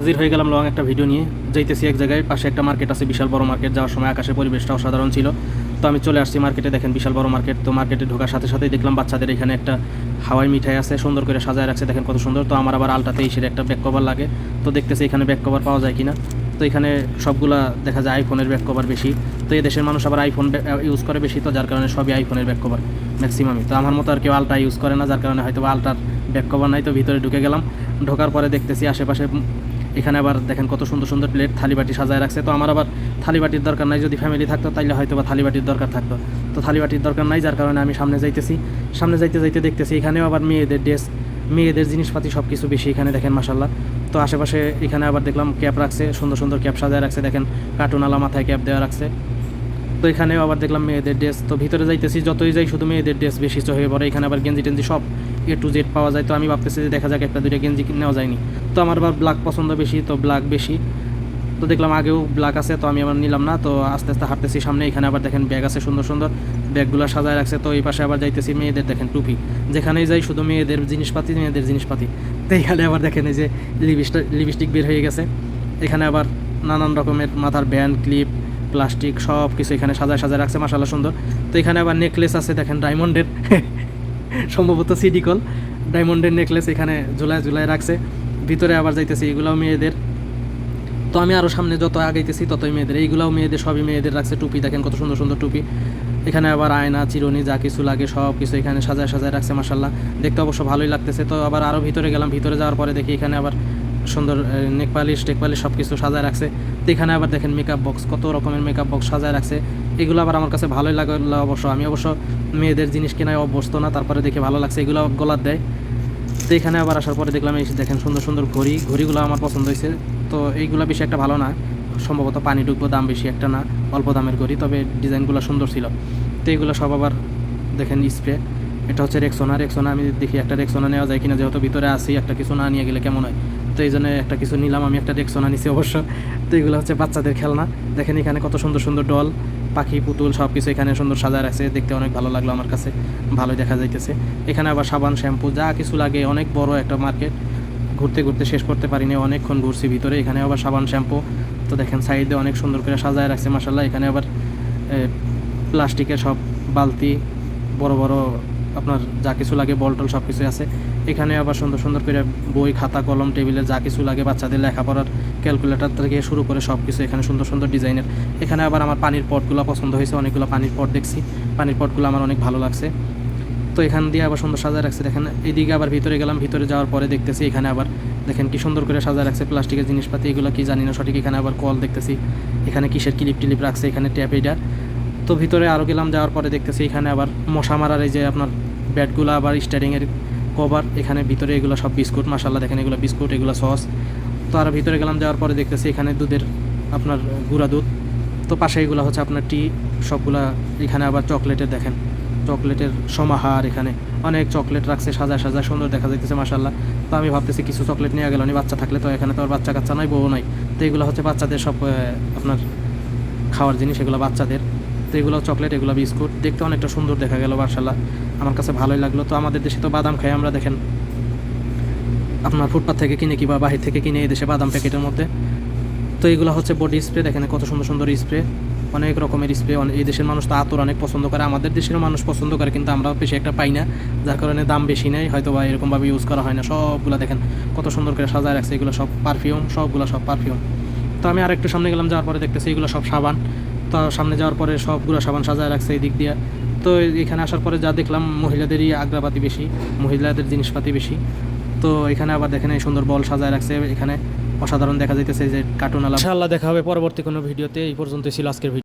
হাজির হয়ে গেলাম লং একটা ভিডিও নিয়ে। যাইতেছি এক জায়গায়, পাশে একটা মার্কেট আছে, বিশাল বড় মার্কেট। যাওয়ার সময় আকাশের পরিবেশটা অসাধারণ ছিল। তো আমি চলে আসছি মার্কেটে, দেখেন বিশাল বড় মার্কেট। তো মার্কেটে ঢোকার সাথে সাথেই দেখলাম বাচ্চাদের এখানে একটা হাওয়াই মিঠাই আছে, সুন্দর করে সাজায় রাখছে, দেখেন কত সুন্দর। তো আমার আবার আলটা 23-এর একটা ব্যাক কভার লাগে, তো দেখতেছি এখানে ব্যাক কভার পাওয়া যায় কিনা। তো এখানে সবগুলা দেখা যায় আইফোনের ব্যাক কভার বেশি। তো এই দেশের মানুষ আবার আইফোন ইউজ করে বেশি, তো যার কারণে সবই আইফোনের ব্যাক কভার ম্যাক্সিমামই। তো আমার মতো আর কেউ আলটা ইউজ করে না, যার কারণে হয়তো আলটার ব্যাক কভার নাই। তো ভিতরে ঢুকে গেলাম, ঢোকার পরে দেখতেছি আশেপাশে এখানে আবার দেখেন কত সুন্দর সুন্দর প্লেট থালিবাটি সাজায় রাখছে। তো আমার আবার থালিবাটির দরকার নাই, যদি ফ্যামিলি থাকতো তাইলে হয়তো বা থালিবাটির দরকার থাকতো। তো থালিবাটির দরকার নাই, যার কারণে আমি সামনে যাইতেছি। সামনে যাইতে যাইতে দেখতেছি এখানেও আবার মেয়েদের ড্রেস, মেয়েদের জিনিসপাতি সব কিছু বেশি এখানে, দেখেন মাশাল্লাহ। তো আশেপাশে এখানে আবার দেখলাম ক্যাপ রাখছে, সুন্দর সুন্দর ক্যাপ সাজায় রাখছে, দেখেন কার্টুনওয়ালা মাথায় ক্যাপ দেওয়া রাখছে। তো এখানেও আবার দেখলাম মেয়েদের ড্রেস। তো ভিতরে যাইতেছি, যতই যাই শুধু মেয়েদের ড্রেস বেশি হয়ে পড়ে। এখানে আবার গেঞ্জি টেঞ্জি সব A to Z পাওয়া যায়। তো আমি ভাবতেছি যে দেখা যাক একটা দুইটা গেঞ্জি নেওয়া যায়নি। তো আমার আবার ব্ল্যাক পছন্দ বেশি, তো ব্ল্যাক বেশি। তো দেখলাম আগেও ব্ল্যাক আছে, তো আমি আবার নিলাম না। তো আস্তে আস্তে হাঁটতেছি সামনে, এখানে আবার দেখেন ব্যাগ আছে সুন্দর সুন্দর, ব্যাগগুলো সাজায় রাখছে। তো এই পাশে আবার যাইতেছি, মেয়েদের দেখেন টুপি, যেখানেই যাই শুধু মেয়েদের জিনিসপাতি মেয়েদের জিনিসপাতি। তো এখানে আবার দেখেন এই যে লিপস্টিক বের হয়ে গেছে। এখানে আবার নানান রকমের মাথার ব্যান্ড, ক্লিপ, প্লাস্টিক সব কিছু এখানে সাজায় সাজায় রাখছে, মাশাআল্লাহ সুন্দর। তো এখানে আবার নেকলেস আছে, দেখেন ডায়মন্ডের সম্ভবত সিডিকল ডায়মন্ডের নেকলেস এখানে ঝুলায় ঝুলায় রাখছে। ভিতরে আবার যাইতেছি, এগুলাও মেয়েদের। তো আমি আরও সামনে যত আগাইতেছি ততই মেয়েদের, এইগুলাও মেয়েদের, সবই মেয়েদের রাখছে। টুপি দেখেন কত সুন্দর সুন্দর টুপি। এখানে আবার আয়না, চিরুনি, যা কিছু লাগে সব কিছু এখানে সাজায় সাজায় রাখছে, মাশাআল্লাহ দেখতে অবশ্য ভালোই লাগতেছে। তো আবার আরও ভিতরে গেলাম, ভিতরে যাওয়ার পরে দেখি এখানে আবার সুন্দর নেকপালিশ টেকপালিশ সব কিছু সাজায় রাখছে। তো এখানে আবার দেখেন মেকআপ বক্স, কত রকমের মেকআপ বক্স সাজায় রাখছে। এগুলো আবার আমার কাছে ভালোই লাগলো অবশ্য। আমি অবশ্য মেয়েদের জিনিস কেনায় অভ্যস্ত না, তারপরে দেখে ভালো লাগছে, এগুলো গলার দেয়। তো এখানে আবার আসার পরে দেখলাম এই দেখেন সুন্দর সুন্দর ঘড়িগুলো আমার পছন্দ হয়েছে। তো এইগুলো বেশি একটা ভালো না, সম্ভবত পানি ডুববো, দাম বেশি একটা না, অল্প দামের ঘড়ি, তবে ডিজাইনগুলো সুন্দর ছিল। তো এইগুলো সব আবার দেখেন স্প্রে, এটা হচ্ছে রেক্সোনা। আমি দেখি একটা রেক্সোনা নেওয়া যায় কিনা, যেহেতু ভিতরে আসি, একটা কিছু না নিয়ে গেলে কেমন হয়। তো এই জন্য একটা কিছু নিলাম, আমি একটা রেক্সোনা নিছি অবশ্য। তো এগুলো হচ্ছে বাচ্চাদের খেলনা, দেখেন এখানে কত সুন্দর সুন্দর ডল, পাখি, পুতুল সব কিছু এখানে সুন্দর সাজায় রাখছে, দেখতে অনেক ভালো লাগলো আমার কাছে, ভালোই দেখা যাইতেছে। এখানে আবার সাবান, শ্যাম্পু যা কিছু লাগে, অনেক বড় একটা মার্কেট, ঘুরতে ঘুরতে শেষ করতে পারিনি, অনেকক্ষণ ঘুরছি ভিতরে। এখানে আবার সাবান, শ্যাম্পু, তো দেখেন সাইডে অনেক সুন্দর করে সাজায় রাখছে, মাশাআল্লাহ। এখানে আবার প্লাস্টিকের সব বালতি, বড় বড় আপনার যা কিছু লাগে, বলটল সব কিছু আছে। এখানে আবার সুন্দর সুন্দর করে বই, খাতা, কলম, টেবিলে যা কিছু লাগে বাচ্চাদের লেখাপড়ার, ক্যালকুলেটর থেকে শুরু করে সব কিছু এখানে সুন্দর সুন্দর ডিজাইনের। এখানে আবার আমার পানির পটগুলো পছন্দ হয়েছে, অনেকগুলো পানির পট দেখছি, পানির পটগুলো আমার অনেক ভালো লাগছে। তো এখান দিয়ে আবার সুন্দর সাজায় রাখছে, দেখেন এইদিকে আবার ভিতরে গেলাম, ভিতরে যাওয়ার পরে দেখতেছি এখানে আবার দেখেন কি সুন্দর করে সাজায় রাখছে প্লাস্টিকের জিনিসপাতি, এগুলো কি জানি না সঠিক। এখানে আবার কল দেখতেছি, এখানে কিসের ক্লিপ টিলিপ রাখছে, এখানে ট্যাপ এইটা। তো ভিতরে আরও গেলাম, যাওয়ার পরে দেখতেছি এখানে আবার মশা মারার এই যে আপনার ব্যাটগুলো, আবার স্টারিংয়ের কভার, এখানে ভিতরে এগুলো সব বিস্কুট, মাশাআল্লাহ দেখেন এগুলো বিস্কুট, এগুলো সস। তো আর ভিতরে গেলাম, যাওয়ার পরে দেখতেছি এখানে দুধের আপনার গুঁড়া দুধ। তো পাশে এগুলো হচ্ছে আপনার টি সবগুলা। এখানে আবার চকলেটের দেখেন, চকলেটের সমাহার, এখানে অনেক চকলেট রাখছে সাজা সাজা, সুন্দর দেখা যাইতেছে মাশাআল্লাহ। তো আমি ভাবতেছি কিছু চকলেট নিয়ে গেল, বাচ্চা থাকলে তো এখানে তো আর বাচ্চা কাচ্চা নাই, বউ নাই। তো এগুলো হচ্ছে বাচ্চাদের সব আপনার খাওয়ার জিনিস, এগুলো বাচ্চাদের। তো এগুলো চকলেট, এগুলো বিস্কুট, দেখতে অনেকটা সুন্দর দেখা গেল, মাশাআল্লাহ আমার কাছে ভালোই লাগলো। তো আমাদের দেশে তো বাদাম খাই আমরা, দেখেন আপনার ফুটপাথ থেকে কিনে কিংবা বাহির থেকে কিনে এই দেশে বাদাম প্যাকেটের মধ্যে। তো এগুলো হচ্ছে বডি স্প্রে, দেখেন কত সুন্দর সুন্দর স্প্রে, অনেক রকমের স্প্রে। এই দেশের মানুষ তো আতর অনেক পছন্দ করে, আমাদের দেশেরও মানুষ পছন্দ করে, কিন্তু আমরা বেশি একটা পাই না, যার কারণে দাম বেশি নেই হয়তো, বা এরকমভাবে ইউজ করা হয় না। সবগুলো দেখেন কত সুন্দর করে সাজায় রাখছে, এগুলো সব পারফিউম, সবগুলো সব পারফিউম। তো আমি আরেকটু সামনে গেলাম, যাওয়ার পরে দেখতেছি এগুলো সব সাবান। তো সামনে যাওয়ার পরে সবগুলো সাবান সাজায় রাখছে এই দিক দিয়ে। তো এখানে আসার পরে যা দেখলাম, মহিলাদেরই আগ্রাপাতি বেশি, মহিলাদের জিনিসপাতি বেশি। তো এখানে আবার দেখেন এই সুন্দর বল সাজায় রাখছে, এখানে অসাধারণ দেখা যাইতেছে যে কার্টুন। ইনশাআল্লাহ দেখা হবে পরবর্তী কোনো ভিডিওতে। এই পর্যন্ত ছিল আজকের ভিডিও।